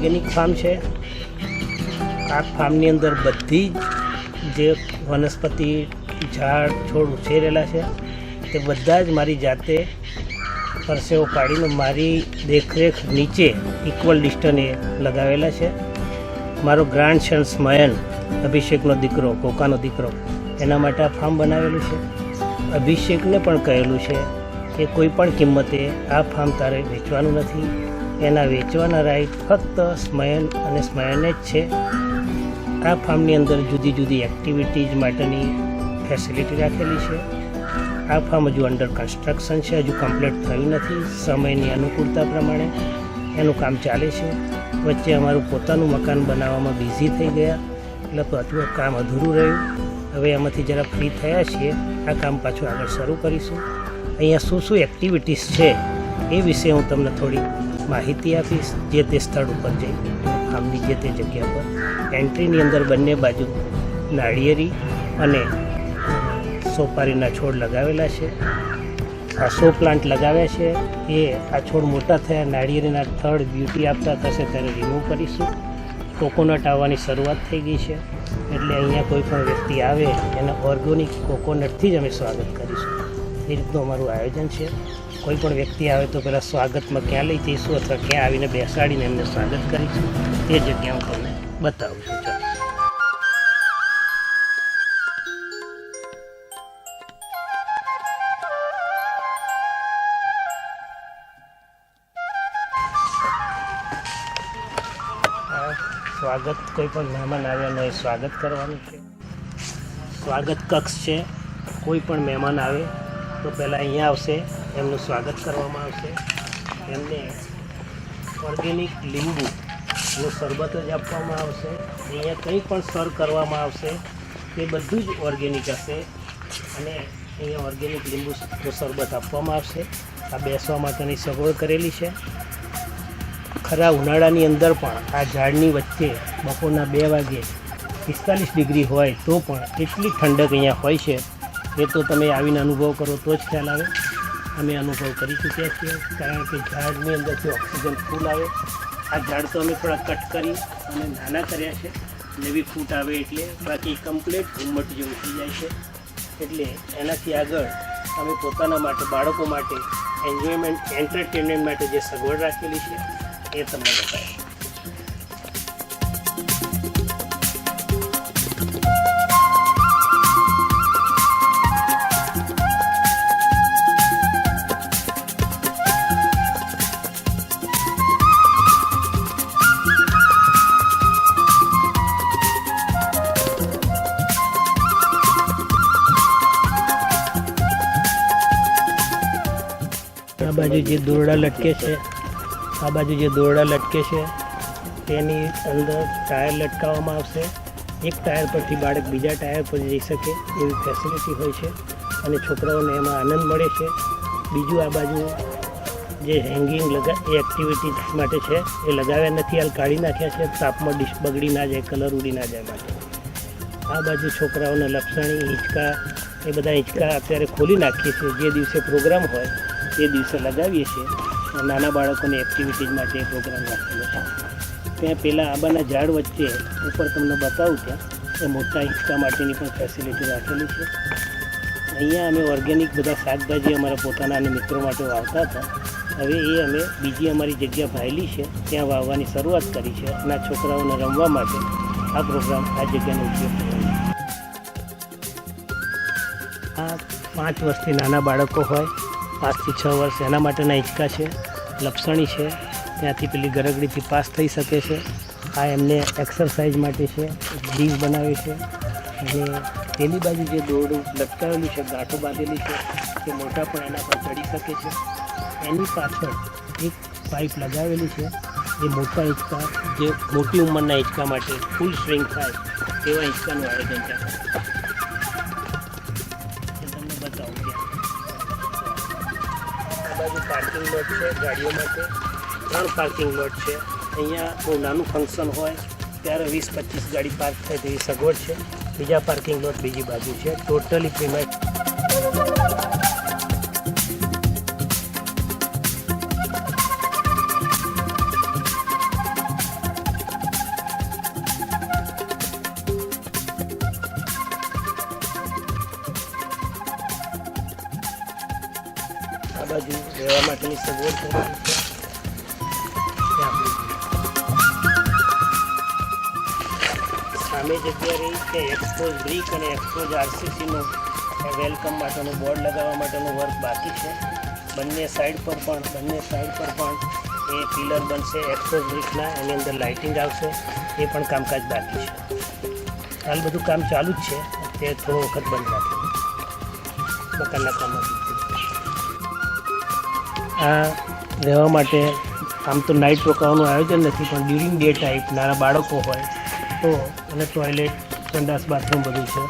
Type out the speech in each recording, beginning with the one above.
Organic farm છે। આ ફાર્મની અંદર બધી જ જે વનસ્પતિ ઝાડ છોડ ઉછેરેલા છે તે બધા જ મારી જાતે પરસેવો પાડીને મારી દેખરેખ નીચે ઇક્વલ ડિસ્ટન્સે લગાવેલા છે। મારો ગ્રાન્ડસન સ્મયન અભિષેકનો દીકરો, કોકાનો દીકરો, એના માટે આ ફાર્મ બનાવેલું છે। અભિષેકને પણ કહેલું છે કે કોઈ પણ કિંમતે આ ફાર્મ તારે વેચવાનું નથી, એના વેચવાના રાઈટ ફક્ત સ્મયન અને સ્મયને જ છે। આ ફાર્મની અંદર જુદી જુદી એક્ટિવિટીઝ માટેની ફેસિલિટી રાખેલી છે। આ ફાર્મ હજુ અંડર કન્સ્ટ્રક્શન છે, હજુ કમ્પ્લીટ થયું નથી। સમયની અનુકૂળતા પ્રમાણે એનું કામ ચાલે છે। વચ્ચે અમારું પોતાનું મકાન બનાવવામાં બિઝી થઈ ગયા એટલે પાછું કામ અધૂરું રહ્યું। હવે એમાંથી જરા ફ્રી થયા છીએ, આ કામ પાછું આગળ શરૂ કરીશું। અહીંયા શું શું એક્ટિવિટીઝ છે એ વિશે હું તમને થોડી માહિતી આપીશ જે તે સ્થળ ઉપર જઈ ફાર્મની જે તે જગ્યા પર। એન્ટ્રીની અંદર બંને બાજુ નાળિયેરી અને સોપારીના છોડ લગાવેલા છે। આ સો પ્લાન્ટ લગાવ્યા છે એ આ છોડ મોટા થયા, નાળિયેરીના થડ બ્યુટી આપતા થશે ત્યારે રિમૂવ કરીશું। કોકોનટ આવવાની શરૂઆત થઈ ગઈ છે એટલે અહીંયા કોઈ પણ વ્યક્તિ આવે એને ઓર્ગેનિક કોકોનટથી જ અમે સ્વાગત કરીશું। એ રીતનું અમારું આયોજન છે। કોઈ પણ વ્યક્તિ આવે તો પહેલાં સ્વાગતમાં ક્યાં લઈ જઈશું અથવા ક્યાં આવીને બેસાડીને એમને સ્વાગત કરીશું તે જગ્યા હું તમને બતાવું છું। ચાલો સ્વાગત કોઈ પણ મહેમાન આવ્યાનો એ સ્વાગત કરવાનું છે। સ્વાગત કક્ષ છે। કોઈ પણ મહેમાન આવે તો પહેલાં અહીંયા આવશે, એમનું સ્વાગત કરવામાં આવશે। એમને ઓર્ગેનિક લીંબુનું શરબત જ આપવામાં આવશે। અહીંયા કંઈ પણ સર્વ કરવામાં આવશે તે બધું જ ઓર્ગેનિક હશે અને અહીંયા ઓર્ગેનિક લીંબુનું શરબત આપવામાં આવશે। આ બેસવા માટેની સગવડ કરેલી છે। ખરા ઉનાળાની અંદર પણ આ ઝાડની વચ્ચે બપોરના 2 વાગે 45 ડિગ્રી હોય તો પણ એટલી ઠંડક અહીંયા હોય છે એ તો તમે આવીને અનુભવ કરો તો જ ખ્યાલ આવે। અમે અનુભવ કરી ચૂક્યા છીએ કારણ કે ઝાડની અંદરથી ઓક્સિજન ફૂલ આવે। આ ઝાડ તો અમે થોડા કટ કરી અને નાના કર્યા છે, નવી ફૂટ આવે એટલે, બાકી કમ્પ્લીટ ઘુમ્મટ જેવું થઈ જાય છે। એટલે એનાથી આગળ અમે પોતાના માટે, બાળકો માટે એન્જોયમેન્ટ, એન્ટરટેનમેન્ટ માટે જે સગવડ રાખેલી છે એ તમને બતાવે। આ બાજુ જે દોરડા લટકે છે, આ બાજુ જે દોરડા લટકે છે તેની અંદર ટાયર લટકાવવામાં આવશે। એક ટાયર પરથી બાળક બીજા ટાયર પર જઈ શકે એવી ફેસિલિટી હોય છે અને છોકરાઓને એમાં આનંદ મળે છે। બીજું આ બાજુ જે હેંગિંગ એ એક્ટિવિટીઝ માટે છે એ લગાવ્યા નથી, હાલ કાઢી નાખ્યા છે તાપમાં ડિશ બગડી ના જાય, કલર ઉડી ના જાય માટે। આ બાજુ છોકરાઓને લપસણી, હિંચકા, એ બધા હિંચકા અત્યારે ખોલી નાખીએ છીએ। જે દિવસે પ્રોગ્રામ હોય એ દિવસે લગાવીએ છીએ। નાના બાળકોની એક્ટિવિટીઝ માટે પ્રોગ્રામ રાખેલો છે। ત્યાં પહેલાં આંબાના ઝાડ વચ્ચે ઉપર તમને બતાવું ત્યાં એ મોટા હિંચકા માટેની પણ ફેસિલિટી રાખેલી છે। અહીંયા અમે ઓર્ગેનિક બધા શાકભાજી અમારા પોતાના અને મિત્રો માટે વાવતા હતા, હવે એ અમે બીજી અમારી જગ્યા ભાયેલી છે ત્યાં વાવવાની શરૂઆત કરી છે અને છોકરાઓને રમવા માટે આ પ્રોગ્રામ, આ જગ્યાનો ઉપયોગ કર્યો છે। આ 5 વર્ષથી નાના બાળકો હોય, 5 થી 6 વર્ષ, એના માટેના હિંચકા છે। લપસણી છે, ત્યાંથી પેલી ગરગડીથી પાસ થઈ શકે છે। આ એમને એક્સરસાઇઝ માટે છે, બ્રિજ બનાવે છે। અને પેલી બાજુ જે દોરડું લટકાવેલું છે, ગાંઠો બાંધેલી છે, તે મોટા પણ એના પર ચડી શકે છે। એની પાછળ એક પાઇપ લગાવેલી છે, એ મોટા હિંચકા, જે મોટી ઉંમરના હિંચકા માટે ફૂલ સ્વિંગ થાય તેવા હિંચકાનું આયોજન થાય છે। તમને બતાવું ત્યાં આ બાજુ પાર્કિંગ લોટ છે ગાડીઓ માટે, 3 પાર્કિંગ લોટ છે। અહીંયા બહુ નાનું ફંક્શન હોય ત્યારે 20-25 ગાડી પાર્ક થાય તેવી સગવડ છે। બીજા પાર્કિંગ લોટ બીજી બાજુ છે। ટોટલી પ્રીમાઇસ બાજુ રહેવા માટેની સગવડ કરેલી છે. સામે જગ્યા રહી છે એક્સપોઝ બ્રિક અને એક્સપોઝ આરસીસીનું વેલકમ માટેનું બોર્ડ લગાવવા માટેનું વર્ક બાકી છે. બંને સાઈડ પર પણ એ પિલર બનશે એક્સપોઝ બ્રિકના, એની અંદર લાઇટિંગ આવશે, એ પણ કામકાજ બાકી છે. હાલ બધું કામ ચાલુ જ છે, તે થોડો વખત બંધ રાખે મકાનના કામમાં. આ રહેવા માટે આમ તો નાઇટ રોકાવાનું આયોજન નથી, પણ ડ્યુરિંગ ડે ટાઈપ નાના બાળકો હોય તો, અને ટોયલેટ, સંડાસ, બાથરૂમ બધું છે.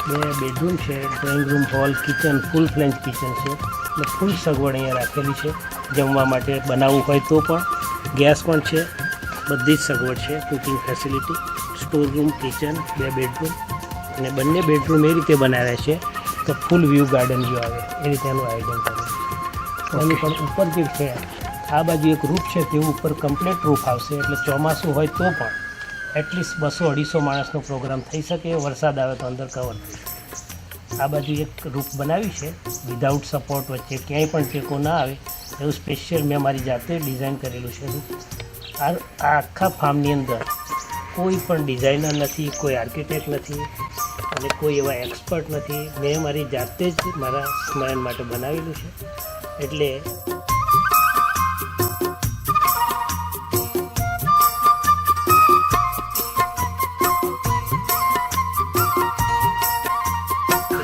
2 બેડરૂમ છે, ડ્રોઈંગ રૂમ, હોલ, કિચન, ફૂલ ફ્લેન્જ કિચન છે, એટલે ફૂલ સગવડ અહીંયા રાખેલી છે. જમવા માટે બનાવવું હોય તો પણ ગેસ પણ છે, બધી જ સગવડ છે, cooking facility, store room, kitchen, 2 bedroom, અને બંને બેડરૂમ એ રીતે બનાવ્યા છે તો ફૂલ વ્યૂ ગાર્ડન વ્યૂ આવે એ રીતે એનું આયોજન કર્યું છે. એની પણ ઉપર જે છે આ બાજુ એક રૂફ છે, તેવું ઉપર કમ્પ્લીટ રૂફ આવશે, એટલે ચોમાસું હોય તો પણ એટલીસ્ટ 200-250 માણસનો પ્રોગ્રામ થઈ શકે. વરસાદ આવે તો અંદર કવર થઈ શકે. આ બાજુ એક રૂફ બનાવી છે વિધાઉટ સપોર્ટ, વચ્ચે ક્યાંય પણ ટેકો ના આવે એવું સ્પેશિયલ મેં મારી જાતે ડિઝાઇન કરેલું છે રૂફ. આ આખા ફાર્મની અંદર કોઈ પણ ડિઝાઇનર નથી, કોઈ આર્કિટેક્ટ નથી અને કોઈ એવા એક્સપર્ટ નથી. મેં મારી જાતે જ મારા સ્મરણ માટે બનાવેલું છે. એટલે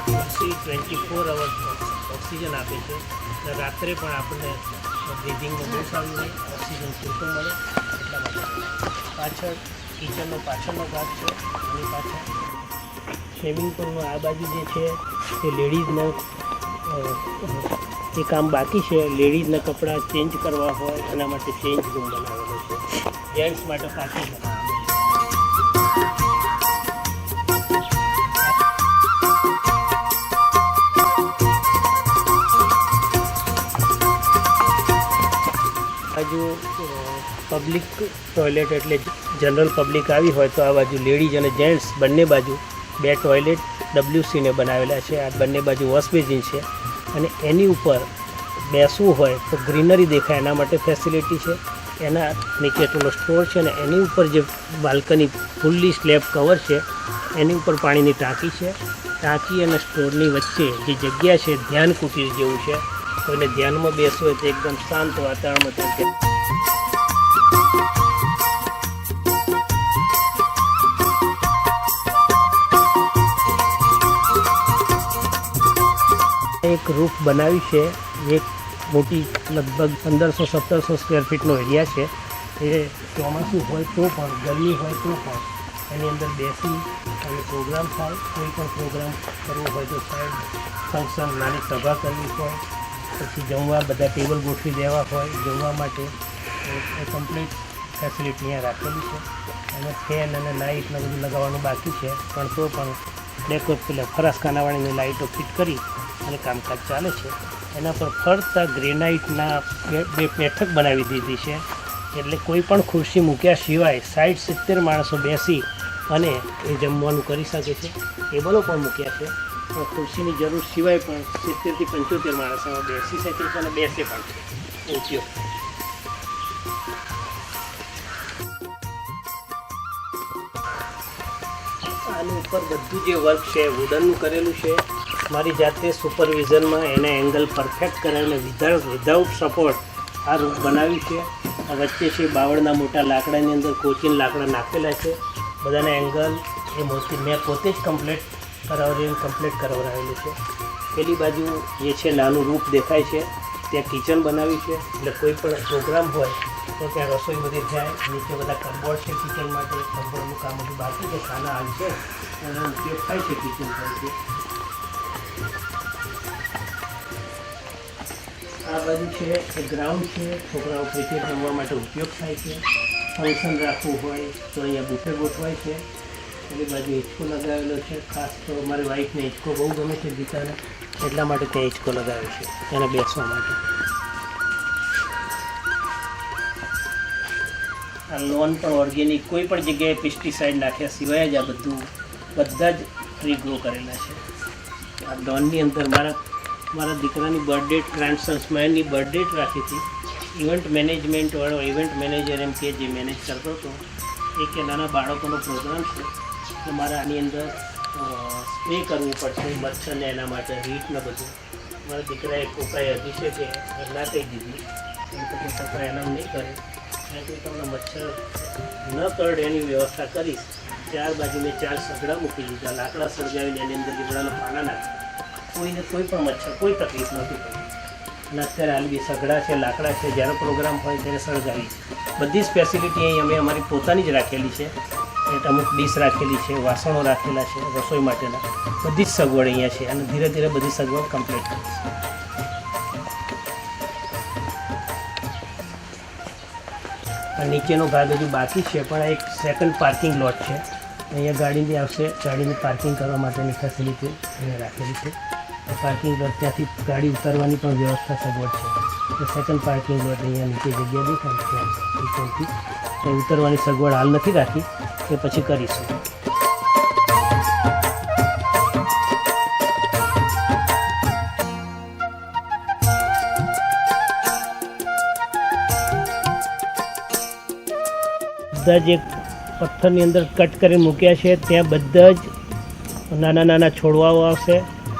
ખુરશી 24 અવર્સ ઓક્સિજન આપે છે. રાત્રે પણ આપણને બ્રિધિંગમાં બહુ સારું રહે, ઓક્સિજન પૂરતો મળે. એટલા માટે પાછળ કિચનનો પાછળનો ભાગ છે, એની પાછળ સ્વિમિંગ પુલનો આ બાજુ જે છે તે લેડીઝને એ કામ બાકી છે. લેડીઝના કપડાં ચેન્જ કરવા હોય એના માટે ચેન્જ રૂમ બનાવેલો છે. જેન્ટ્સ માટે પાછળ બનાવેલો બાજુ પબ્લિક ટોયલેટ, એટલે જનરલ પબ્લિક આવી હોય તો આ બાજુ લેડીઝ અને જેન્ટ્સ બંને બાજુ 2 ટોયલેટ WCને બનાવેલા છે. આ બંને બાજુ વોશ બેસિન છે, અને એની ઉપર બેસવું હોય તો ગ્રીનરી દેખાય એના માટે ફેસિલિટી છે. એના નીચે થોડો સ્ટોર છે, અને એની ઉપર જે બાલ્કની ફૂલ્લી સ્લેબ કવર છે એની ઉપર પાણીની ટાંકી છે. ટાંકી અને સ્ટોરની વચ્ચે જે જગ્યા છે ધ્યાન કુટીર જેવું છે. કોઈને ધ્યાનમાં બેસવું હોય તો એકદમ શાંત વાતાવરણમાં એક રૂફ બનાવી છે. એક મોટી લગભગ 1500-1700 સ્ક્વેર ફીટનો એરિયા છે. એ ચોમાસું હોય તો પણ, ગરમી હોય તો પણ એની અંદર બેસી અને પ્રોગ્રામ થાય. કોઈ પણ પ્રોગ્રામ કરવો હોય તો સાઈડ ફંક્શન, નાની સભા કરવી હોય, પછી જમવા બધા ટેબલ ગોઠવી દેવા હોય જમવા માટે, એ કમ્પ્લીટ ફેસિલિટી અહીંયા રાખેલી છે. અને ફેન અને લાઇટ ને બધું લગાવવાનું બાકી છે, પણ તો પણ પેલા ફરાસખાનાવાળીની લાઇટો ફિટ કરી અને કામકાજ ચાલે છે. એના પર ફરતા ગ્રેનાઇટના 2 બેઠક બનાવી દીધી છે, એટલે કોઈ પણ ખુરશી મૂક્યા સિવાય 60-70 માણસો બેસી અને એ જમવાનું કરી શકે છે. ટેબલો પણ મૂક્યા છે, પણ ખુરશીની જરૂર સિવાય પણ 70થી 75 માણસો બેસી શકે છે અને બેસે પણ છે. ઉપયોગ આની ઉપર બધું જે વર્ક છે વુડનનું કરેલું છે. મારી જાતે સુપરવિઝનમાં એને એંગલ પરફેક્ટ કરાવીને વિધાઉટ સપોર્ટ આ રૂફ બનાવી છે. આ વચ્ચે છે બાવળના મોટા લાકડાની અંદર કોચીન લાકડા નાખેલા છે. બધાના એંગલ એ મોટી મેં પોતે જ કમ્પ્લીટ કરાવેલું છે. પેલી બાજુ જે છે નાનું રૂફ દેખાય છે, ત્યાં કિચન બનાવી છે. એટલે કોઈ પણ પ્રોગ્રામ હોય તો ત્યાં રસોઈ બધી થાય. નીચે બધા કમ્બોર્ડ છે કિચન માટે. કમ્બોર્ડનું કામ બધું બાકી છે, ખાના હાલ છે, એનો ઉપયોગ થાય છે કિચન તરીકે. આ બાજુ છે એ ગ્રાઉન્ડ છે, છોકરાઓ ક્રિકેટ રમવા માટે ઉપયોગ થાય છે. ફંક્શન રાખવું હોય તો અહીંયા બુફે ગોઠવાય છે. એની બાજુ હિંચકો લગાવેલો છે. ખાસ તો મારી વાઈફને હિંચકો બહુ ગમે છે ગીતાને, એટલા માટે ત્યાં હિંચકો લગાવ્યો છે એને બેસવા માટે. આ લોન પણ ઓર્ગેનિક, કોઈ પણ જગ્યાએ પેસ્ટિસાઇડ નાખ્યા સિવાય જ આ બધા જ ટ્રી ગ્રો કરેલા છે. આ લોનની અંદર મારા મારા દીકરાની બર્થડે ગ્રાન્ડસન સ્માઇલની બર્થડે રાખી હતી. ઇવેન્ટ મેનેજમેન્ટવાળો ઇવેન્ટ મેનેજર એમ કે જે મેનેજ કરતો હતો એ કે નાના બાળકોનો પ્રોગ્રામ છે તો મારે આની અંદર સ્પ્રે કરવું પડશે મચ્છરને એના માટે હીટ ને બધું. મારા દીકરાએ કોકાએ હજી છે કે ના કહી દીધી એમ તો કોકા એનામ નહીં કરે મેં કહ્યું તમને મચ્છર ન કરડે એની વ્યવસ્થા કરીશ. 4 બાજુ મેં 4 સગડા મૂકી દીધા, લાકડા સળગાવીને એની અંદર લીમડાના પાના નાખ્યા. કોઈને કોઈ પણ મચ્છર કોઈ તકલીફ નથી પડી. અને અત્યારે હાલ બી સગડા છે, લાકડા છે, જ્યારે પ્રોગ્રામ હોય ત્યારે સળગાવી. બધી જ ફેસિલિટી અહીં અમે અમારી પોતાની જ રાખેલી છે. એટલે અમુક ડીશ રાખેલી છે, વાસણો રાખેલા છે રસોઈ માટેના, બધી જ સગવડ અહીંયા છે. અને ધીરે ધીરે બધી સગવડ કમ્પ્લીટ કરીશું. આ નીચેનો ભાગ હજુ બાકી છે, પણ આ એક સેકન્ડ પાર્કિંગ લોટ છે. અહીંયા ગાડીની આવશે, ગાડીની પાર્કિંગ કરવા માટેની ફેસિલિટી અહીંયા રાખેલી છે. પાર્કિંગ લોટ ત્યાંથી ગાડી ઉતારવાની પણ વ્યવસ્થા સગવડ છે. તો સેકન્ડ પાર્કિંગ લોટ અહીંયા નીચે જગ્યા દેખાય ત્યાંથી ત્યાં ઉતરવાની સગવડ હાલ નથી રાખી, એ પછી કરીશું. બધા જે પથ્થરની અંદર કટ કરીને મૂક્યા છે ત્યાં બધા જ નાના નાના છોડવાઓ આવશે.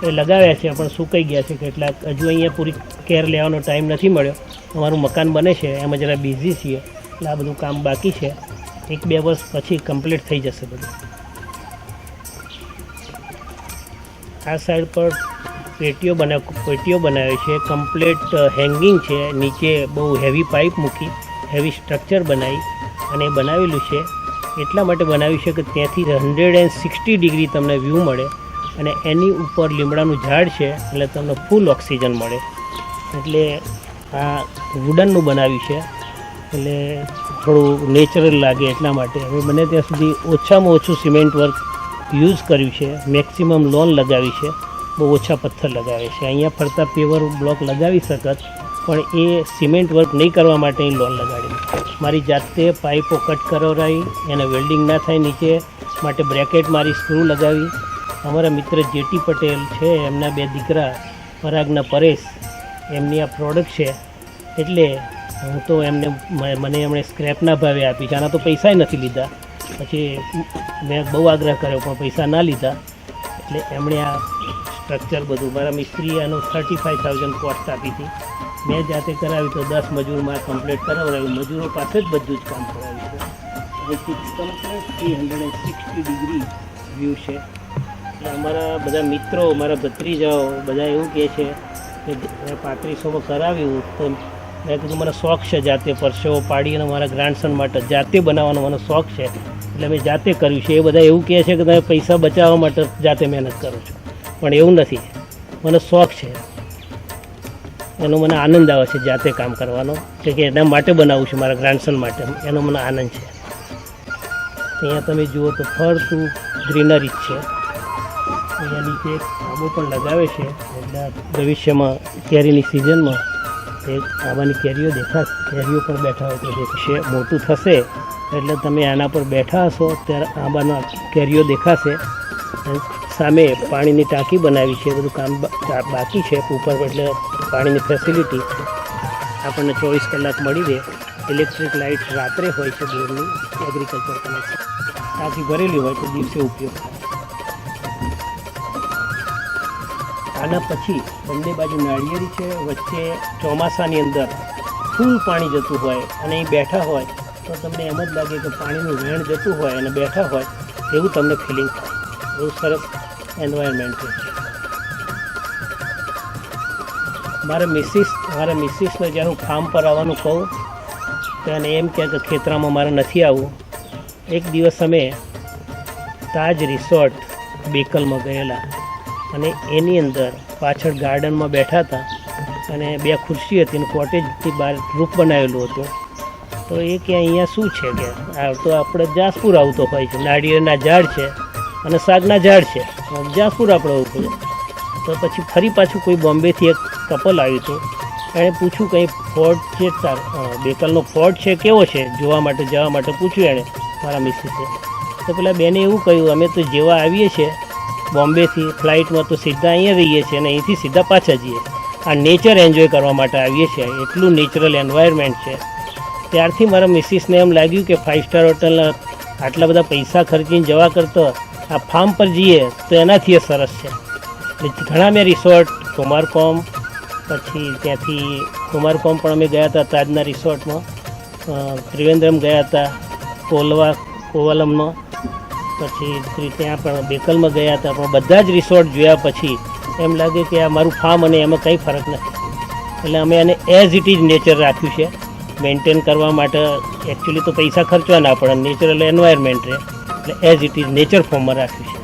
એ લગાવ્યા છે પણ સુકાઈ ગયા છે કેટલાક. હજુ અહીંયા પૂરી કેર લેવાનો ટાઈમ નથી મળ્યો. અમારું મકાન બને છે એમાં જરા બિઝી છીએ એટલે આ બધું કામ બાકી છે. 1-2 વર્ષ પછી કમ્પ્લીટ થઈ જશે બધું. આ સાઈડ પર પેટીઓ બનાવી છે, કમ્પ્લીટ હેંગિંગ છે. નીચે બહુ હેવી પાઇપ મૂકી હેવી સ્ટ્રક્ચર બનાવી અને એ બનાવેલું છે. એટલા માટે બનાવ્યું છે કે ત્યાંથી 160 ડિગ્રી તમને વ્યૂ મળે અને એની ઉપર લીમડાનું ઝાડ છે એટલે તમને ફૂલ ઓક્સિજન મળે. એટલે આ વુડનનું બનાવ્યું છે એટલે થોડું નેચરલ લાગે એટલા માટે. હવે બને ત્યાં સુધી ઓછામાં ઓછું સિમેન્ટ વર્ક યુઝ કર્યું છે. મેક્સિમમ લોન લગાવી છે, બહુ ઓછા પથ્થર લગાવે છે. અહીંયા ફરતા પેવર બ્લોક લગાવી શકત પણ એ સિમેન્ટ વર્ક નહીં કરવા માટે અહીં લોન લગાડી. મારી જાતે પાઇપો કટ કરાવી એને વેલ્ડિંગ ના થાય નીચે માટે બ્રેકેટ મારી સ્ક્રૂ લગાવી. અમારા મિત્ર જેટી પટેલ છે એમના 2 દીકરા પરાગના પરેશ એમની આ પ્રોડક્ટ છે એટલે હું તો મને એમણે સ્ક્રેપના ભાવે આપી છે. આના તો પૈસા નથી લીધા. પછી મેં બહુ આગ્રહ કર્યો પણ પૈસા ના લીધા એટલે એમણે આ સ્ટ્રક્ચર બધું મારા મિસ્ત્રીએ આનું 35,000 કોસ્ટ આપી હતી. મેં જાતે કરાવી તો 10 મજૂરમાં કમ્પ્લીટ કરાવડાવ્યું. મજૂરો પાસે જ બધું જ કામ કરાવ્યું છે. કમ્પ્લીટ 360 ડિગ્રી વ્યૂ છે. એટલે અમારા બધા મિત્રો, મારા ભત્રીજાઓ બધા એવું કહે છે કે 3500માં કરાવ્યું તો મેં કીધું મને શોખ છે જાતે પરસેવો પાડી અને મારા ગ્રાન્ડસન માટે જાતે બનાવવાનો મને શોખ છે એટલે મેં જાતે કર્યું છે. એ બધા એવું કહે છે કે તમે પૈસા બચાવવા માટે જાતે મહેનત કરો છો, પણ એવું નથી. મને શોખ છે, એનો મને આનંદ આવે છે જાતે કામ કરવાનો કે એના માટે બનાવું છું, મારા ગ્રાન્ડસન માટે. એનો મને આનંદ છે. અહીંયા તમે જુઓ તો ફરતું ગ્રીનરી જ છે. અહીંયા નીચે આંબો પણ લગાવે છે એટલે ભવિષ્યમાં કેરીની સિઝનમાં એ આંબાની કેરીઓ દેખાશે. કેરીઓ પર બેઠા હોય તો દેખાશે. મોટું થશે એટલે તમે આના પર બેઠા હશો ત્યારે આંબાના કેરીઓ દેખાશે. સામે પાણીની ટાંકી બનાવી છે. બધું કામ બાકી છે ઉપર, એટલે પાણીની ફેસિલિટી આપણને 24 કલાક મળી રહે. ઇલેક્ટ્રિક લાઇટ રાત્રે હોય છે બોરની, એગ્રીકલ્ચર કનેક્શન. ટાંકી ભરેલી હોય તો દિવસે ઉપયોગ થાય. આના પછી બંને બાજુ નાળિયેરી છે. વચ્ચે ચોમાસાની અંદર ફૂલ પાણી જતું હોય અને અહીં બેઠા હોય તો તમને એમ જ લાગે કે પાણીનું વહેણ જતું હોય અને બેઠા હોય એવું તમને ફિલિંગ થાય. એવું સરસ એન્વાયરમેન્ટ છે. મારા મિસિસને જ્યારે હું ફાર્મ પર આવવાનું કહું તો એને એમ કહે કે ખેતરામાં મારે નથી આવવું. એક દિવસ અમે તાજ રિસોર્ટ બેકલમાં ગયેલા અને એની અંદર પાછળ ગાર્ડનમાં બેઠા હતા અને 2 ખુરશી હતી અને કોટેજથી બહાર રૂપ બનાવેલું હતું. તો એ કે અહીંયા શું છે કે આ તો આપણે જાસપુર આવતો હોય છે. નાળિયેરના ઝાડ છે અને સાગના ઝાડ છે. જાસપુર આપણે આવતું. તો પછી ફરી પાછું કોઈ બોમ્બેથી એક કપલ આવ્યું હતું. એણે પૂછ્યું કંઈ ફોર્ટ છે બેકલનો ફોર્ટ છે કેવો છે જોવા માટે જવા માટે પૂછ્યું એણે મારા મિસિસે. તો પેલા બેને એવું કહ્યું અમે તો જેવા આવીએ છીએ બોમ્બેથી ફ્લાઇટમાં તો સીધા અહીંયા રહીએ છીએ અને અહીંથી સીધા પાછા જઈએ. આ નેચર એન્જોય કરવા માટે આવીએ છીએ. એટલું નેચરલ એન્વાયરમેન્ટ છે. ત્યારથી મારા મિસિસને એમ લાગ્યું કે 5 સ્ટાર હોટલના આટલા બધા પૈસા ખર્ચીને જવા કરતાં આ ફાર્મ પર જઈએ તો એનાથી એ સરસ છે. એટલે ઘણા મેં રિસોર્ટ, કુમારકોમ, પછી ત્યાંથી કુમારકોમ પણ અમે ગયા હતા તાજના રિસોર્ટમાં, ત્રિવેન્દ્રમ ગયા હતા, કોવલમમાં, પછી ત્યાં પણ બેકલમાં ગયા હતા. પણ બધા જ રિસોર્ટ જોયા પછી એમ લાગે કે આ મારું ફાર્મ અને એમાં કંઈ ફરક નથી. એટલે અમે એને એઝ ઇટ ઇઝ નેચર રાખ્યું છે મેન્ટેન કરવા માટે. એકચ્યુઅલી તો પૈસા ખર્ચવા ના પડે, નેચરલ એન્વાયરમેન્ટ રહે, એટલે એઝ ઇટ ઇઝ નેચર ફોર્મમાં રાખ્યું છે.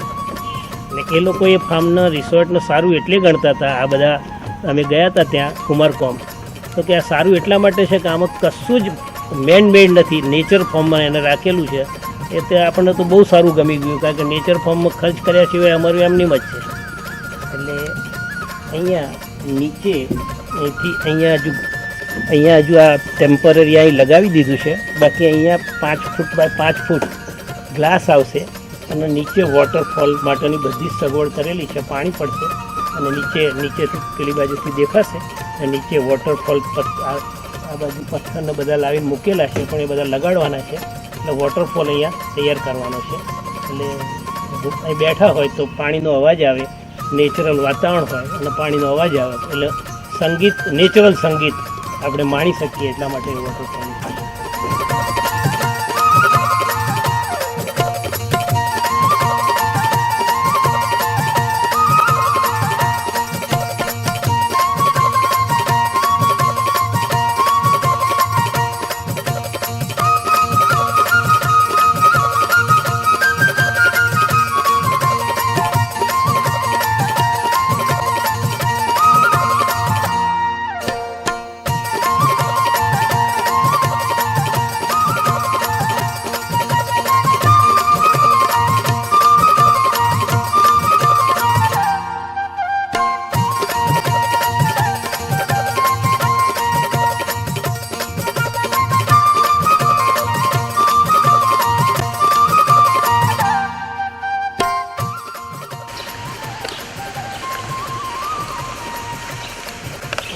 એટલે એ લોકો એ ફાર્મના રિસોર્ટનું સારું એટલે ગણતા હતા. આ બધા અમે ગયા હતા ત્યાં કુમારકોમ, તો કે આ સારું એટલા માટે છે કે આમાં કશું જ મેન મેડ નથી, નેચર ફોર્મમાં એને રાખેલું છે. એ તે આપણને તો બહુ સારું ગમી ગયું, કારણ કે નેચર ફોર્મમાં ખર્ચ કર્યા સિવાય અમારું એમની જ છે. એટલે અહીંયા નીચે અહીંથી અહીંયા હજુ આ ટેમ્પરરી અહીં લગાવી દીધું છે. બાકી અહીંયા 5 ફૂટ બાય 5 ફૂટ ગ્લાસ આવશે અને નીચે વોટરફોલ માટેની બધી સગવડ કરેલી છે. પાણી પડશે અને નીચેથી પેલી બાજુથી દેખાશે અને નીચે વોટરફોલ આ બાજુ પથ્થરને બધા લાવીને મૂકેલા છે, પણ એ બધા લગાડવાના છે. એટલે વોટરફોલ અહીંયા તૈયાર કરવાનો છે. એટલે અહીં બેઠા હોય તો પાણીનો અવાજ આવે, નેચરલ વાતાવરણ હોય અને પાણીનો અવાજ આવે, એટલે સંગીત, નેચરલ સંગીત આપણે માણી શકીએ. એટલા માટે વોટરફોલ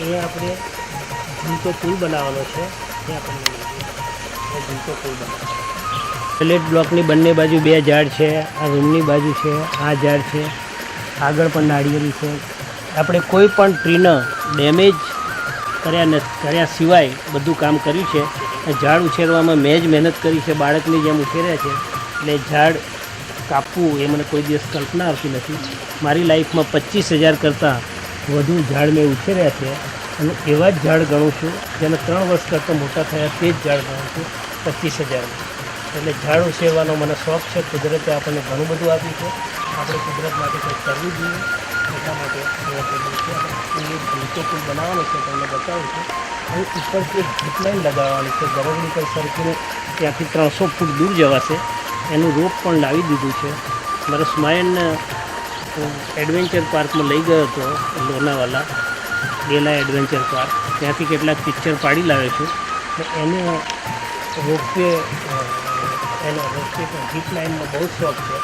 અહીંયા આપણે ઝૂલતો પુલ બનાવવાનો છે. ત્યાં આપણે ઝૂલતો પુલ બનાવવાનો. પ્લેટ બ્લોકની બંને બાજુ 2 ઝાડ છે. આ રૂમની બાજુ છે, આ ઝાડ છે, આગળ પણ નાળિયેરી છે. આપણે કોઈ પણ ટ્રીને ડેમેજ કર્યા સિવાય બધું કામ કર્યું છે. ઝાડ ઉછેરવામાં મેં જ મહેનત કરી છે, બાળકની જેમ ઉછેર્યા છે. એટલે ઝાડ કાપવું એ મને કોઈ દિવસ કલ્પના આવતી નથી. મારી લાઈફમાં 25,000 કરતાં વધુ ઝાડ મેં ઉછેર્યા છે અને એવા જ ઝાડ ગણું છું જેને 3 વર્ષ કરતાં મોટા થયા તે જ ઝાડ ગણું છું 25,000. એટલે ઝાડ ઉછેરવાનો મને શોખ છે. કુદરતે આપણને ઘણું બધું આપ્યું છે, આપણે કુદરત માટે કંઈક કરવું જોઈએ. એટલા માટે ઝૂલતો પુલ બનાવવાનો છે, તમને બતાવું છું. અને ઉપરથી એક ઝીપલાઇન લગાવવાની છે. ગરગડી પર સરકીને ત્યાંથી 300 ફૂટ દૂર જવાશે. એનું રોપ પણ લાવી દીધું છે. મારા સ્માયનને એડવેન્ચર પાર્કમાં લઈ ગયો હતો, લોનાવાલા ડેલા એડવેન્ચર પાર્ક. ત્યાંથી કેટલાક પિક્ચર પાડી લાવ્યો છું. એને રોપવે જીપ લાઇનમાં બહુ શોખ છે.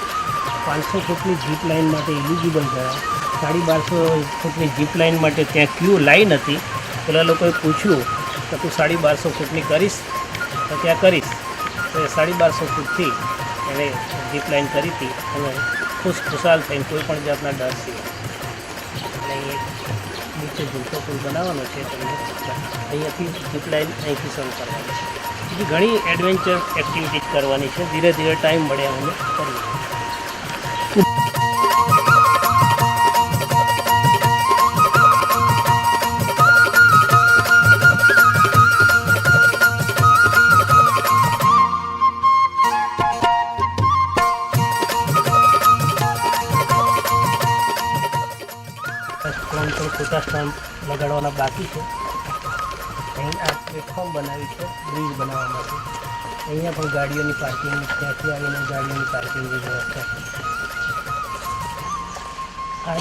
500 ફૂટની જીપ લાઇન માટે એલિજિબલ ગયા. 1250 ફૂટની જીપ લાઇન માટે ત્યાં ક્યુ લાઈન હતી. પેલા લોકોએ પૂછ્યું કે તું 1250 ફૂટની કરીશ? તો ત્યાં કરીશ. તો એ 1250 ફૂટથી એણે જીપ લાઇન કરી હતી અને ખુશાલ થઈને કોઈ પણ જાતના ડર સિવાય. એટલે નીચે ઝૂલતો પુલ બનાવવાનો છે. તમને અહીંયાથી જીપ લાઇન અહીંથી શરૂ કરવાની છે. બીજી ઘણી એડવેન્ચર એક્ટિવિટીઝ કરવાની છે. ધીરે ધીરે ટાઈમ મળે અમે કરીએ. ખોટા સ્ટમ્પ લગાડવાના બાકી છે. અહીં આ પ્લેટફોર્મ બનાવ્યું છે બ્રિજ બનાવવા માટે. અહીંયા પણ ગાડીઓની પાર્કિંગ, ત્યાંથી આવીને ગાડીઓની પાર્કિંગની વ્યવસ્થા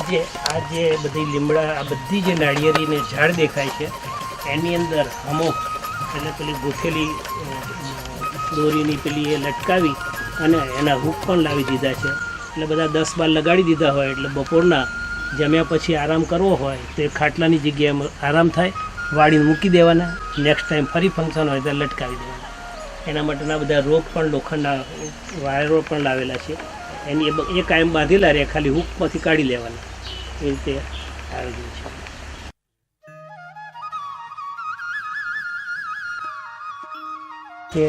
છે. આ જે બધી લીમડા, આ બધી જે નાળિયેરીને ઝાડ દેખાય છે એની અંદર હમોક એટલે પેલી ગોઠેલી દોરીની પેલી એ લટકાવી અને એના હૂક પણ લાવી દીધા છે. એટલે બધા 10-12 લગાડી દીધા હોય એટલે બપોરના જમ્યા પછી આરામ કરવો હોય તો એ ખાટલાની જગ્યાએ આરામ થાય, વાળીને મૂકી દેવાના, નેક્સ્ટ ટાઈમ ફરી ફંક્શન હોય તો લટકાવી દેવાના. એના માટેના બધા રોપ પણ લોખંડના વાયરો પણ લાવેલા છે, એની એ કાયમ બાંધેલા રહે, ખાલી હૂકમાંથી કાઢી લેવાના, એ રીતે આયોજન છે. કે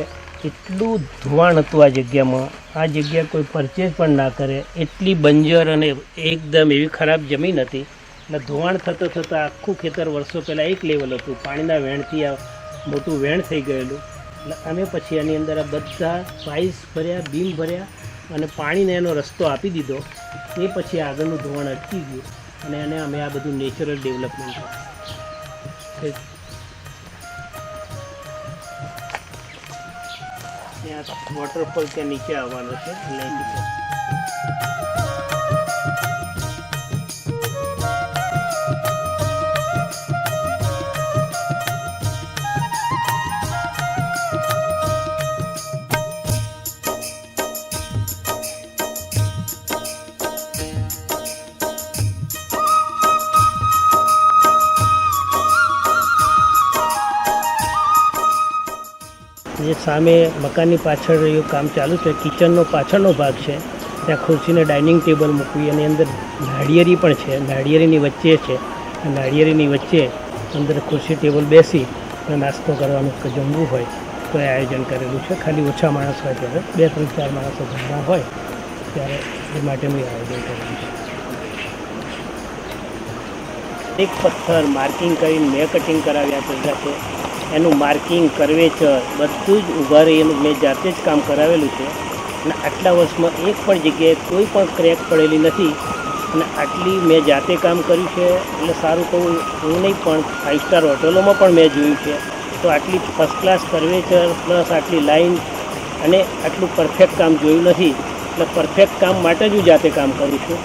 એટલું ધોવાણ હતું આ જગ્યામાં, આ જગ્યા કોઈ પરચેઝ પણ ના કરે, એટલી બંજર અને એકદમ એવી ખરાબ જમીન હતી. એટલે ધોવાણ થતાં થતાં આખું ખેતર વર્ષો પહેલાં એક લેવલ હતું, પાણીના વેણથી આ મોટું વેણ થઈ ગયેલું. એટલે અમે પછી એની અંદર આ બધા પાઇસ ભર્યા, બીમ ભર્યા અને પાણીને એનો રસ્તો આપી દીધો. એ પછી આગળનું ધોવાણ અટકી ગયું અને એને અમે આ બધું નેચરલ ડેવલપમેન્ટ ત્યાં વોટરફોલ ત્યાં નીચે આવવાનો છે. જે સામે મકાનની પાછળ કામ ચાલુ છે, કિચનનો પાછળનો ભાગ છે, ત્યાં ખુરશીને ડાઇનિંગ ટેબલ મૂકવી, એની અંદર નાળિયેરી પણ છે, નાળિયેરીની વચ્ચે છે, નાળિયેરીની વચ્ચે અંદર ખુરશી ટેબલ બેસી અને નાસ્તો કરવાનું કે જમવું હોય તો એ આયોજન કરેલું છે. ખાલી ઓછા માણસ હોય ત્યારે 2-3-4 માણસો ઘરના હોય ત્યારે એ માટેનું આયોજન કરેલું છે. એક પથ્થર માર્કિંગ કરીને મેં કટિંગ કરાવ્યા કર્યા છે, એનું માર્કિંગ, કર્વેચર બધું જ ઊભા રહી એનું મેં જાતે જ કામ કરાવેલું છે. અને આટલા વર્ષમાં એક પણ જગ્યાએ કોઈ પણ ક્રેક પડેલી નથી અને આટલી મેં જાતે કામ કર્યું છે. એટલે સારું કહું હું નહીં પણ 5 સ્ટાર હોટલોમાં પણ મેં જોયું છે. તો આટલી ફર્સ્ટ ક્લાસ કર્વેચર પ્લસ આટલી લાઇન અને આટલું પરફેક્ટ કામ જોયું નથી. એટલે પરફેક્ટ કામ માટે જ હું જાતે કામ કરું છું.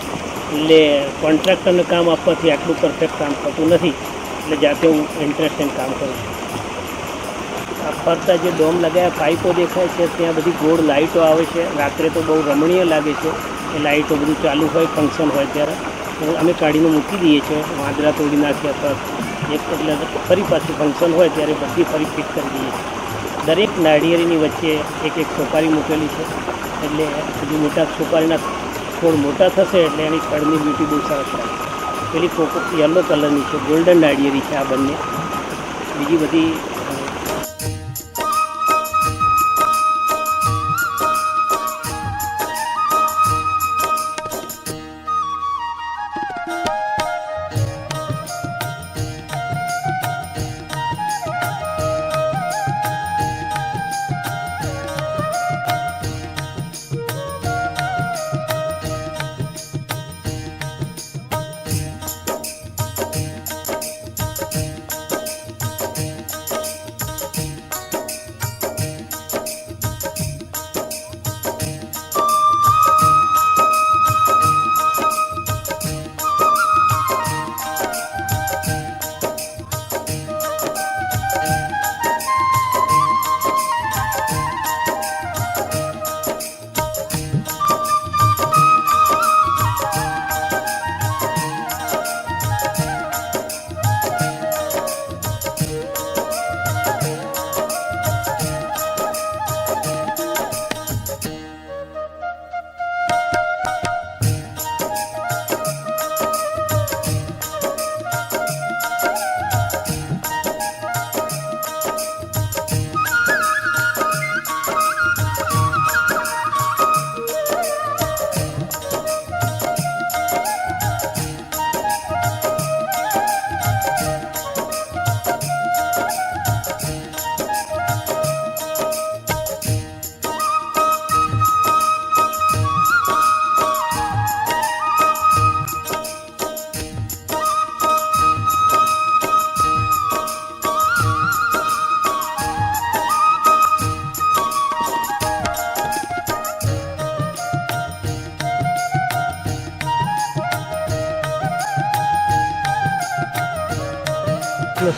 એટલે કોન્ટ્રાક્ટરને કામ આપવાથી આટલું પરફેક્ટ કામ થતું નથી. એટલે જાતે હું ઇન્ટરેસ્ટેડ કામ કરું છું. આ ફરતા જે ડોમ લગાવ્યા પાઇપો દેખાય છે, ત્યાં બધી ગોળ લાઇટો આવે છે. રાત્રે તો બહુ રમણીય લાગે છે એ લાઇટો બધું ચાલુ હોય, ફંક્શન હોય ત્યારે અમે કાઢીને મૂકી દઈએ છીએ. વાંદરા તોડી નાખ્યા પર એટલે ફરી પાછું ફંક્શન હોય ત્યારે બધી ફરી ફિટ કરી દઈએ છીએ. દરેક નાળિયેરીની વચ્ચે એક સોપારી મૂકેલી છે. એટલે હજુ મોટા સોપારીના છોડ મોટા થશે એટલે એની ફળની બ્યુટી બહુ સરસ લાગે. પેલી યલો કલરની છે, ગોલ્ડન નાળિયેરી છે આ બંને. બીજી બધી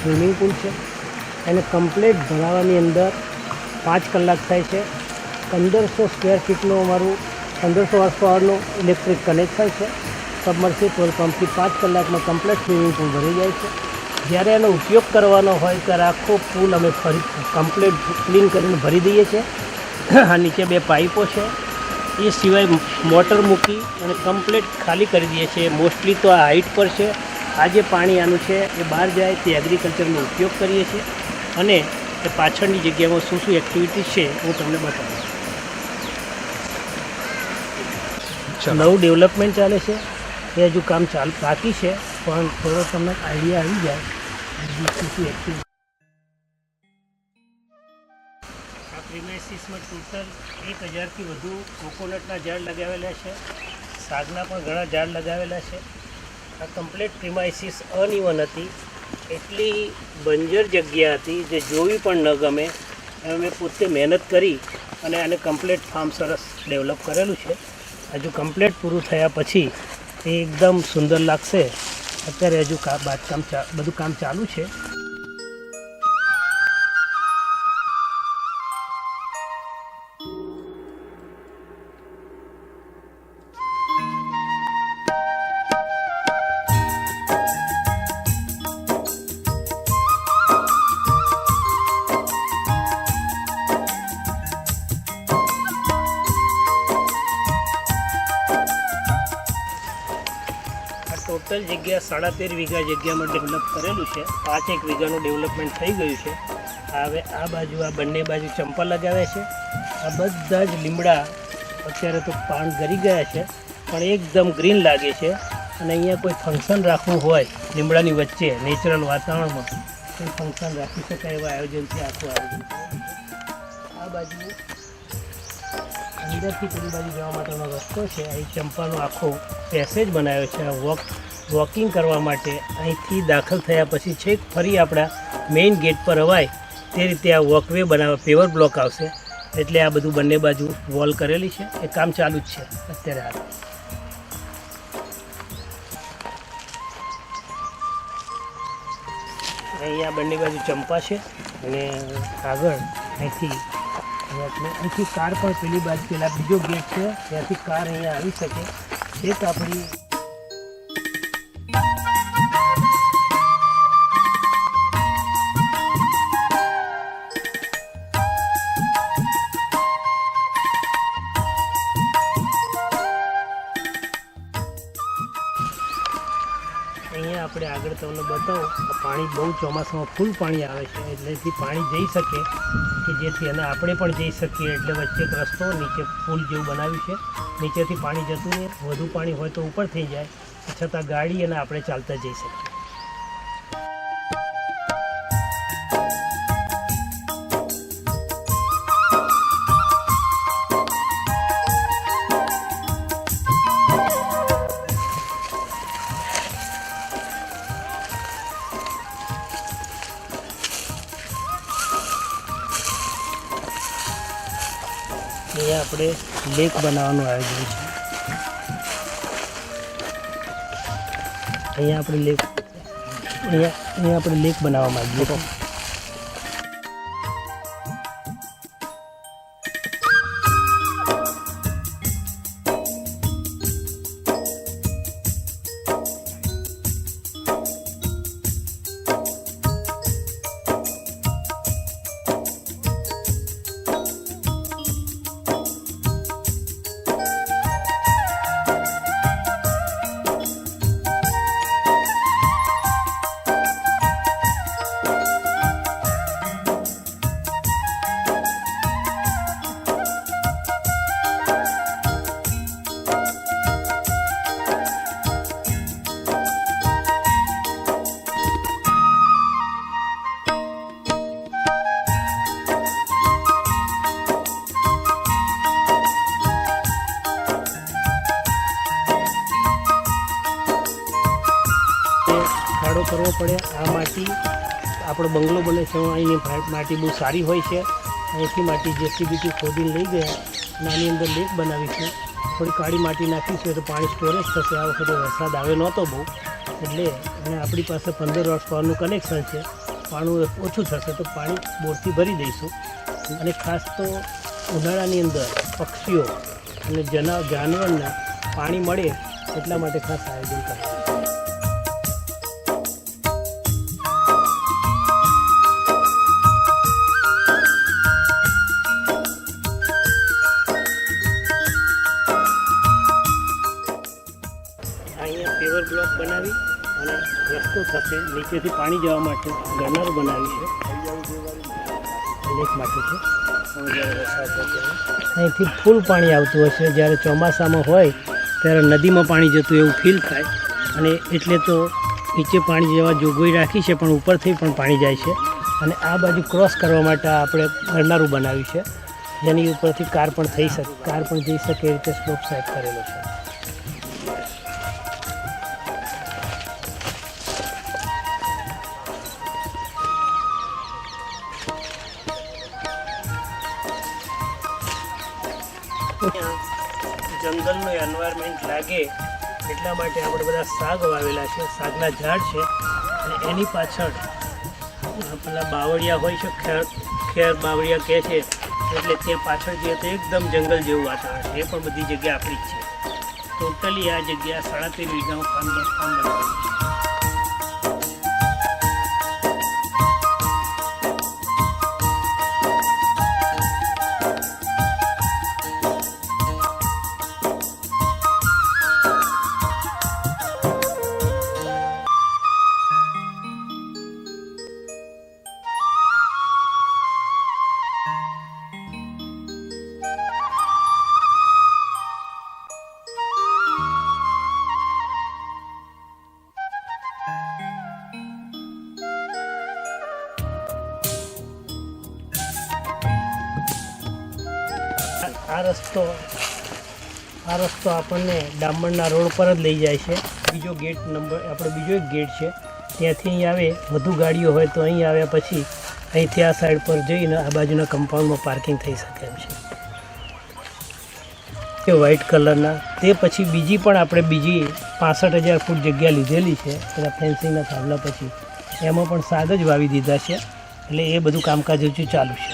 સ્વિમિંગ પુલ છે. એને કમ્પ્લીટ ભરાવાની અંદર 5 કલાક થાય છે. 1500 સ્ક્વેર ફીટનું અમારું 1500 હોર્સ પાવરનું ઇલેક્ટ્રિક કનેક્શન છે. સબમર્સિબલ પંપથી 5 કલાકમાં કમ્પ્લીટ સ્વિમિંગ પૂલ ભરી જાય છે. જ્યારે એનો ઉપયોગ કરવાનો હોય ત્યારે આખો પૂલ અમે ફરી કમ્પ્લીટ ક્લીન કરીને ભરી દઈએ છીએ. આ નીચે 2 પાઇપો છે, એ સિવાય મોટર મૂકી અને કમ્પ્લીટ ખાલી કરી દઈએ છીએ. મોસ્ટલી તો આ હાઇટ પર છે. આ જે પાણી આનું છે એ બહાર જાય તે એગ્રીકલ્ચરનો ઉપયોગ કરીએ છીએ અને એ પાછળની જગ્યામાં શું શું એક્ટિવિટી છે હું તમને બતાવીશ. નવું ડેવલપમેન્ટ ચાલે છે, એ હજુ કામ બાકી છે, પણ થોડો તમને આઈડિયા આવી જાય શું શું એક્ટિવિટી. આ પ્રિમાઇસીસમાં ટોટલ 1000થી વધુ કોકોનટના ઝાડ લગાવેલા છે. સાગના પણ ઘણા ઝાડ લગાવેલા છે. આ કમ્પ્લીટ પ્રિમાઇસીસ અનઇવન હતી, એટલી બંજર જગ્યા હતી જે જોવી પણ ન ગમે. અમે પોતે મહેનત કરી અને આને કમ્પ્લીટ ફાર્મ સરસ ડેવલપ કરેલું છે. હજુ કમ્પ્લીટ પૂરું થયા પછી એ એકદમ સુંદર લાગશે. અત્યારે હજુ બાંધકામ બધું કામ ચાલુ છે. ટોટલ જગ્યા 13.5 વીઘા જગ્યામાં ડેવલપ કરેલું છે. 5 વીઘાનું ડેવલપમેન્ટ થઈ ગયું છે. હવે આ બાજુ આ બંને બાજુ ચંપા લગાવ્યા છે. આ બધા જ લીમડા અત્યારે તો પાન ગરી ગયા છે પણ એકદમ ગ્રીન લાગે છે. અને અહીંયા કોઈ ફંક્શન રાખવું હોય લીમડાની વચ્ચે નેચરલ વાતાવરણમાં કોઈ ફંક્શન રાખી શકાય એવા આયોજનથી આખું આયોજન. આ બાજુ અંદરથી પેલી બાજુ જવા માટેનો રસ્તો છે. અહીં ચંપાનો આખો પેસેજ બનાવ્યો છે. વોકિંગ કરવા માટે અહીંથી દાખલ થયા પછી છેક ફરી આપણા મેઇન ગેટ પર અવાય તે રીતે આ વોકવે બનાવવા પેવર બ્લોક આવશે. એટલે આ બધું બંને બાજુ વોલ કરેલી છે. એ કામ ચાલુ જ છે અત્યારે હાલ. અહીંયા બંને બાજુ ચંપા છે અને આગળ અહીંથી કાર પણ પેલી બાજુ પેલા બીજો ગેટ છે ત્યાંથી કાર અહીંયા આવી શકે. એક આપણી અહીંયા આપણે આગળ તમને બતાવો. આ પાણી બહુ ચોમાસામાં ફૂલ પાણી આવે છે એટલેથી પાણી જઈ શકે કે જેથી અને આપણે પણ જઈ શકીએ. એટલે વચ્ચે એક રસ્તો નીચે પુલ જેવું બનાવ્યું છે. નીચેથી પાણી જતું રહે, વધુ પાણી હોય તો ઉપર થઈ જાય, છતાં ગાડી અને આપણે ચાલતા જઈ શકીએ. અહીંયા આપણે લેક બનાવવાનું આયોજન છે. અહીંયા આપણે લેક બનાવવા માંગીએ છીએ. ખાડો કરવો પડે. આ માટી આપણો બંગલો બને છે અહીંની માટી બહુ સારી હોય છે. અહીંથી માટી જેસીબીથી ખોદીને લઈ ગયા અને આની અંદર લેક બનાવીશું. થોડી કાળી માટી નાખીશું તો પાણી સ્ટોરેજ થશે. આ વખતે વરસાદ આવે નહોતો બહુ એટલે અને આપણી પાસે 15 હોર્સ પાવરનું કનેક્શન છે. પાણી ઓછું થશે તો પાણી બોરથી ભરી દઈશું. અને ખાસ તો ઉનાળાની અંદર પક્ષીઓ અને જાનવરને પાણી મળે એટલા માટે ખાસ આયોજન કરે છે. અહીંયા પેવર બ્લોક બનાવી અને રસ્તો થશે નીચેથી પાણી જવા માટે ગરનારું બનાવ્યું છે. લેક માટે છે. અહીંથી ફૂલ પાણી આવતું હશે. જ્યારે ચોમાસામાં હોય ત્યારે નદીમાં પાણી જતું એવું ફીલ થાય અને એટલે તો નીચે પાણી જવા જોગવાઈ રાખી છે, પણ ઉપરથી પણ પાણી જાય છે. અને આ બાજુ ક્રોસ કરવા માટે આપણે ગરનારું બનાવ્યું છે, જેની ઉપરથી કાર પણ જઈ શકે એ રીતે સ્લોપ સેટ કરેલો છે. જંગલનું એન્વાયરમેન્ટ લાગે એટલા માટે આપણે બધા શાક વાવેલા છે. શાકના ઝાડ છે અને એની પાછળ પેલા બાવળિયા હોય છે, ખેર બાવળિયા કહે છે, એટલે તે પાછળ જઈએ તો એકદમ જંગલ જેવું વાતાવરણ છે. એ પણ બધી જગ્યા આપણી જ છે. ટોટલી આ જગ્યા 13.5 વીઘાનું ફાર્મ બનાવ્યું છે. આ રસ્તો આપણને ડામરના રોડ પર જ લઈ જાય છે. બીજો એક ગેટ છે, ત્યાંથી અહીં આવે. વધુ ગાડીઓ હોય તો અહીં આવ્યા પછી અહીંથી આ સાઈડ પર જઈને આ બાજુના કમ્પાઉન્ડમાં પાર્કિંગ થઈ શકે એમ છે. કે વ્હાઇટ કલરના તે પછી બીજી પણ આપણે 65,000 ફૂટ જગ્યા લીધેલી છે પેલા ફેન્સિંગના થાંભલા પછી. એમાં પણ શાક જ વાવી દીધા છે, એટલે એ બધું કામકાજ હજુ ચાલુ છે.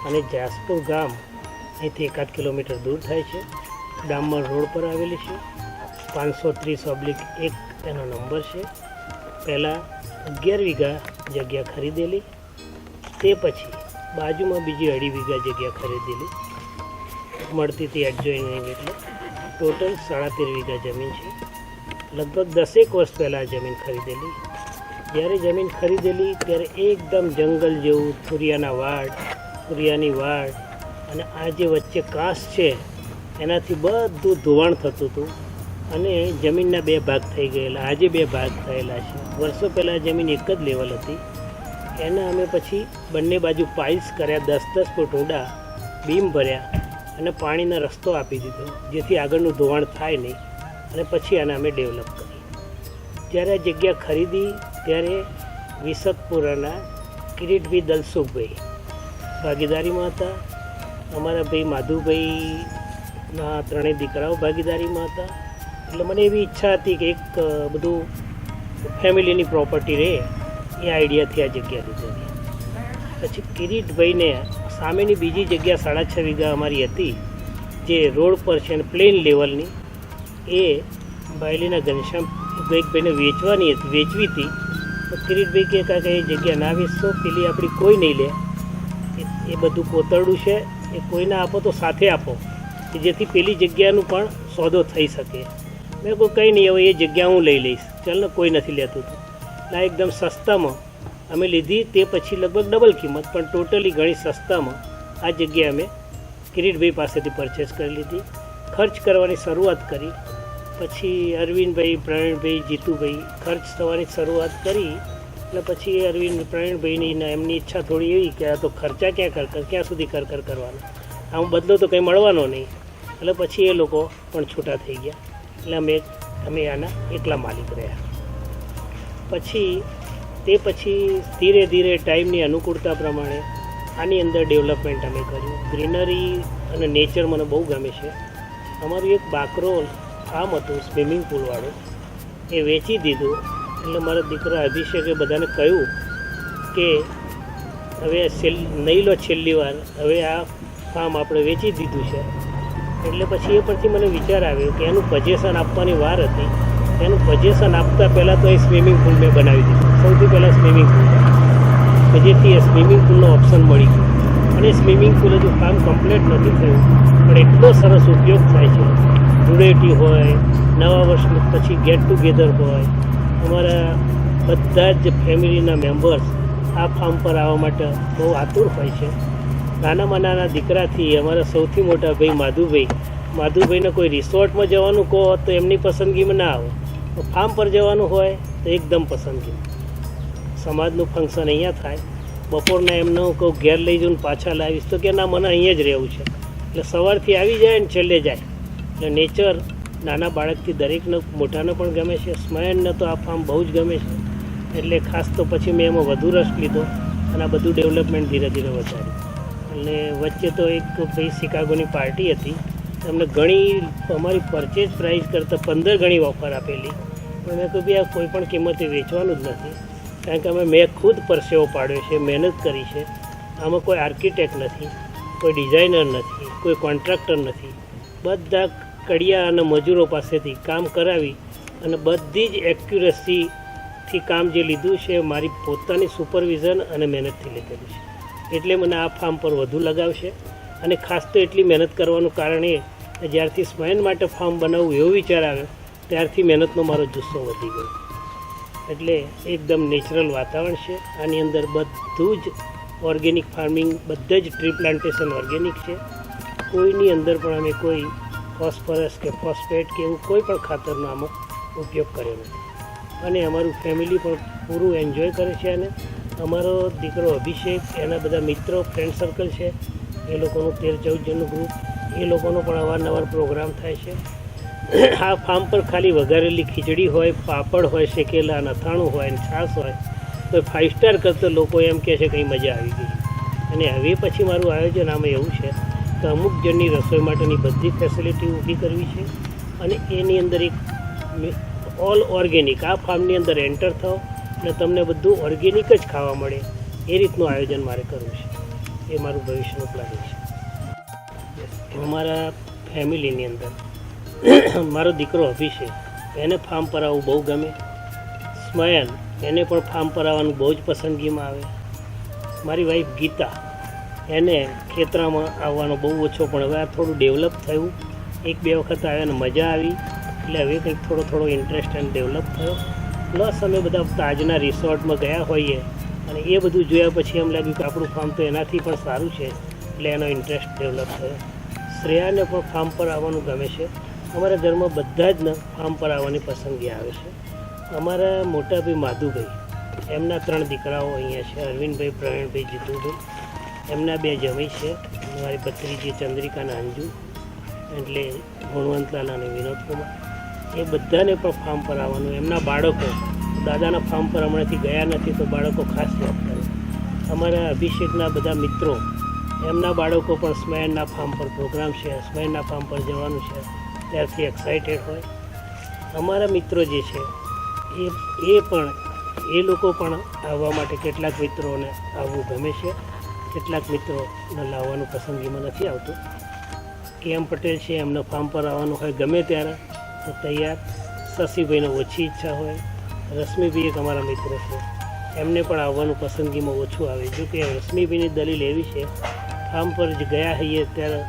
અને જાસપુર ગામ અહીંથી 1 કિલોમીટર દૂર થાય છે. ડામર રોડ પર આવેલી છે. 530/1 એનો નંબર છે. પહેલાં 11 વીઘા જગ્યા ખરીદેલી, તે પછી બાજુમાં બીજી 2.5 વીઘા જગ્યા ખરીદેલી મળતી હતી એડજોઇનિંગ, એટલે ટોટલ 13.5 વીઘા જમીન છે. લગભગ 10 વર્ષ પહેલાં જમીન ખરીદેલી. જ્યારે જમીન ખરીદેલી ત્યારે એકદમ જંગલ જેવું, થુરિયાની વાડ અને આ જે વચ્ચે કાંસ છે એનાથી બધું ધોવાણ થતું હતું અને જમીનના 2 ભાગ થઈ ગયેલા. આજે 2 ભાગ થયેલા છે. વર્ષો પહેલાં જમીન એક જ લેવલ હતી. એના અમે પછી બંને બાજુ પાઇલ્સ કર્યા, 10-10 ફૂટ ઊંડા બીમ ભર્યા અને પાણીનો રસ્તો આપી દીધો, જેથી આગળનું ધોવાણ થાય નહીં. અને પછી આને અમે ડેવલપ કરી. જ્યારે આ જગ્યા ખરીદી ત્યારે વિસતપુરાના કિરીટભાઈ દલસુખભાઈ ભાગીદારીમાં હતા. અમારા ભાઈ માધુભાઈના 3 દીકરાઓ ભાગીદારીમાં હતા. એટલે મને એવી ઈચ્છા હતી કે એક બધું ફેમિલીની પ્રોપર્ટી રહે, એ આઈડિયાથી આ જગ્યા લીધેલી. પછી કિરીટભાઈને સામેની બીજી જગ્યા 6.5 વીઘા અમારી હતી, જે રોડ પર છે અને પ્લેન લેવલની, એ બાયલીના ઘનશ્યામ ભાઈને વેચવી હતી. તો કિરીટભાઈ કહે કાકા એ જગ્યા ના વેચશો, પેલી આપણી કોઈ નહીં લે, એ બધું કોતરડું છે, એ કોઈને આપો તો સાથે આપો, કે જેથી પેલી જગ્યાનું પણ સોદો થઈ શકે. મેં કોઈ કંઈ નહીં, હવે એ જગ્યા હું લઈ લઈશ, ચાલ ને, કોઈ નથી લેતું હતું. ના, એકદમ સસ્તામાં અમે લીધી. તે પછી લગભગ ડબલ કિંમત, પણ ટોટલી ઘણી સસ્તામાં આ જગ્યા અમે કિરીટભાઈ પાસેથી પરચેસ કરી લીધી. ખર્ચ કરવાની શરૂઆત કરી. પછી અરવિંદભાઈ, પ્રવીણભાઈ, જીતુભાઈ ખર્ચ થવાની શરૂઆત કરી. એટલે પછી અરવિંદ, પ્રવીણભાઈની એમની ઈચ્છા થોડી એવી કે આ તો ખર્ચા ક્યાં સુધી કર કરવાનો, આમ બદલો તો કંઈ મળવાનો નહીં. એટલે પછી એ લોકો પણ છૂટા થઈ ગયા. એટલે અમે આના એકલા માલિક રહ્યા. પછી ધીરે ધીરે ટાઈમની અનુકૂળતા પ્રમાણે આની અંદર ડેવલપમેન્ટ અમે કર્યું. ગ્રીનરી અને નેચર મને બહુ ગમે છે. અમારું એક બાકરોલ ફાર્મ હતું સ્વિમિંગ પુલવાળું, એ વેચી દીધું. એટલે મારા દીકરા અભિષેકે બધાને કહ્યું કે હવે નહીં લો, છેલ્લી વાર, હવે આ ફાર્મ આપણે વેચી દીધું છે. એટલે પછી એ પરથી મને વિચાર આવ્યો કે એનું પજેશન આપવાની વાર હતી. એનું પજેશન આપતા પહેલાં તો એ સ્વિમિંગ પુલ મેં બનાવી દીધું. સૌથી પહેલાં સ્વિમિંગ પુલ, કે જેથી એ સ્વિમિંગ પુલનો ઓપ્શન મળી ગયો. અને સ્વિમિંગ પુલ હજુ કામ કમ્પ્લીટ નથી થયું, પણ એટલો સરસ ઉપયોગ થાય છે. ધૂળેટી હોય, નવા વર્ષ પછી ગેટ ટુગેધર હોય, અમારા બધા જ ફેમિલીના મેમ્બર્સ આ ફાર્મ પર આવવા માટે બહુ આતુર હોય છે. નાનામાં નાના દીકરાથી અમારા સૌથી મોટા ભાઈ માધુભાઈને કોઈ રિસોર્ટમાં જવાનું કહો તો એમની પસંદગીમાં ના આવે, તો ફાર્મ પર જવાનું હોય તો એકદમ પસંદગી. સમાજનું ફંક્શન અહીંયા થાય, બપોરના એમને હું કહું ઘેર લઈ જઈને પાછા લાવીશ, તો કે ના, મને અહીંયા જ રહેવું છે. એટલે સવારથી આવી જાય ને છેલ્લે જાય. એટલે નેચર નાના બાળકથી દરેકને, મોટાને પણ ગમે છે. સ્મયનને તો આ ફાર્મ બહુ જ ગમે છે. એટલે ખાસ તો પછી મેં એમાં વધુ રસ લીધો અને આ બધું ડેવલપમેન્ટ ધીરે ધીરે વધાર્યું. અને વચ્ચે તો એક ભાઈ શિકાગોની પાર્ટી હતી, એમને ઘણી અમારી પરચેજ પ્રાઇસ કરતાં 15 ગણી ઓફર આપેલી. પણ મેં કહ્યું ભાઈ આ કોઈ પણ કિંમતે વેચવાનું જ નથી, કારણ કે મેં ખુદ પરસેવો પાડ્યો છે, મહેનત કરી છે. આમાં કોઈ આર્કિટેક્ટ નથી, કોઈ ડિઝાઇનર નથી, કોઈ કોન્ટ્રાક્ટર નથી. બધા કડિયા અને મજૂરો પાસેથી કામ કરાવી અને બધી જ એક્યુરસીથી કામ જે લીધું છે મારી પોતાની સુપરવિઝન અને મહેનતથી લીધેલું છે. એટલે મને આ ફાર્મ પર વધુ લગાવશે. અને ખાસ તો એટલી મહેનત કરવાનું કારણ એ કે જ્યારથી સ્મયન માટે ફાર્મ બનાવવું એવો વિચાર આવ્યો, ત્યારથી મહેનતનો મારો જુસ્સો વધી ગયો. એટલે એકદમ નેચરલ વાતાવરણ છે. આની અંદર બધું જ ઓર્ગેનિક ફાર્મિંગ, બધા જ ટ્રી પ્લાન્ટેશન ઓર્ગેનિક છે. કોઈની અંદર પણ અમે કોઈ ફોસ્ફરસ કે ફોસ્ફેટ કે એવું કોઈ પણ ખાતરનો આમાં ઉપયોગ કર્યો નથી. અને અમારું ફેમિલી પણ પૂરું એન્જોય કરે છે. અને અમારો દીકરો અભિષેક, એના બધા મિત્રો, ફ્રેન્ડ સર્કલ છે, એ લોકોનું 13-14 જણનું ગ્રુપ, એ લોકોનો પણ અવારનવાર પ્રોગ્રામ થાય છે. આ ફાર્મ પર ખાલી વઘારેલી ખીચડી હોય, પાપડ હોય, શેકેલા અથાણું હોય અને છાશ હોય, તો 5 સ્ટાર કરતાં લોકો એમ કહે છે કંઈ મજા આવી ગઈ. અને હવે પછી મારું આયોજન આમાં એવું છે કે અમુક જણની રસોઈ માટેની બધી ફેસિલિટી ઊભી કરવી છે. અને એની અંદર એક ઓલ ઓર્ગેનિક, આ ફાર્મની અંદર એન્ટર થાઓ અને તમને બધું ઓર્ગેનિક જ ખાવા મળે, એ રીતનું આયોજન મારે કરવું છે. એ મારું ભવિષ્યનું પ્લાનિંગ છે. અમારા ફેમિલીની અંદર મારો દીકરો અભિષેક, એને ફાર્મ પર આવવું બહુ ગમે. સ્મયન, એને પણ ફાર્મ પર આવવાનું બહુ જ પસંદગીમાં આવે. મારી વાઈફ ગીતા, એને ખેતરામાં આવવાનો બહુ ઓછો, પણ હવે આ થોડું ડેવલપ થયું. 1-2 વખત આવ્યાને મજા આવી, એટલે હવે કંઈક થોડો ઇન્ટરેસ્ટ એને ડેવલપ થયો. પ્લસ અમે બધા તાજના રિસોર્ટમાં ગયા હોઈએ અને એ બધું જોયા પછી એમ લાગ્યું કે આપણું ફાર્મ તો એનાથી પણ સારું છે, એટલે એનો ઇન્ટરેસ્ટ ડેવલપ થયો. શ્રેયાને પણ ફાર્મ પર આવવાનું ગમે છે. અમારા ઘરમાં બધા જ ફાર્મ પર આવવાની પસંદગી આવે છે. અમારા મોટાભાઈ માધુભાઈ, એમના 3 દીકરાઓ અહીંયા છે, અરવિંદભાઈ, પ્રવીણભાઈ, જીતુભાઈ. એમના 2 જમાઈ છે, મારી ભત્રીજી ચંદ્રિકા અને અંજુ, એટલે ગુણવંતલાલ અને વિનોદકુમાર. એ બધાને પણ ફાર્મ પર આવવાનું. એમના બાળકો દાદાના ફાર્મ પર હમણાંથી ગયા નથી, તો બાળકો ખાસ યાદ કરે. અમારા અભિષેકના બધા મિત્રો, એમના બાળકો પણ સ્મયનના ફાર્મ પર પ્રોગ્રામ છે, સ્મયનના ફાર્મ પર જવાનું છે, ત્યારથી એક્સાઇટેડ હોય. અમારા મિત્રો જે છે એ લોકો પણ આવવા માટે, કેટલાક મિત્રોને આવવું ગમે છે, કેટલાક મિત્રોને લાવવાનું પસંદગીમાં નથી આવતું. કેએમ પટેલ છે, એમને ફાર્મ પર આવવાનું હોય ગમે ત્યારે તો તૈયાર. શશીભાઈને ઓછી ઈચ્છા હોય. રશ્મિભાઈ એક અમારા મિત્ર છે, એમને પણ આવવાનું પસંદગીમાં ઓછું આવે. જો કે રશ્મિભાઈની દલીલ એવી છે, ફાર્મ પર જ ગયા હોઈએ ત્યારે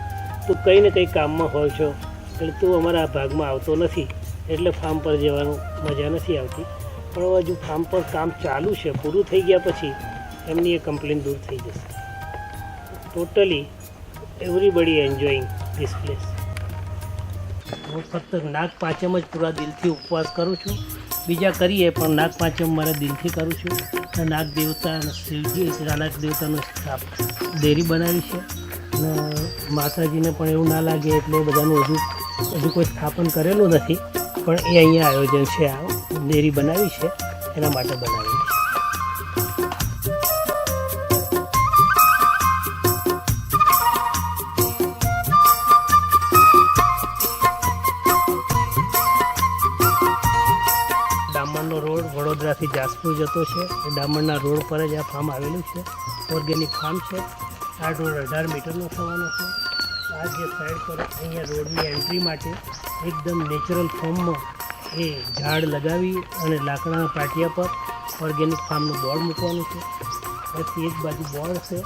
તું કંઈ ને કંઈ કામમાં હોય છો, એટલે તું અમારા ભાગમાં આવતો નથી, એટલે ફાર્મ પર જવાનું મજા નથી આવતી. પણ હવે હજુ ફાર્મ પર કામ ચાલુ છે, પૂરું થઈ ગયા પછી એમની એ કમ્પ્લેન દૂર થઈ જશે. Totally everybody enjoying this place. હું ફક્ત નાગપાંચમ જ પૂરા દિલથી ઉપવાસ કરું છું. બીજા કરીએ પણ નાગપાંચમ મારા દિલથી કરું છું. નાગ દેવતા અને શિવજી, નાગ દેવતાનો દેરી બનાવી છે, અને માતાજીને પણ એવું ના લાગે એટલે બધાનું હજુ કોઈ સ્થાપન કરેલું નથી, પણ એ અહીંયા આયોજન છે. આ દેરી બનાવી છે એના માટે બનાવી છે. ડામણનો રોડ વડોદરાથી જાસપુર જતો છે. એ ડામણના રોડ પર જ આ ફાર્મ આવેલું છે. ઓર્ગેનિક ફાર્મ છે. આ રોડ 18 મીટરનો થવાનો છે. આ જે સાઈડ પર અહીંયા રોડની એન્ટ્રી માટે એકદમ નેચરલ ફોર્મમાં એ ઝાડ લગાવી અને લાકડાના પાટિયા પર ઓર્ગેનિક ફાર્મનું બોર્ડ મૂકવાનું છે. પછી એક બાજુ બોર્ડ છે.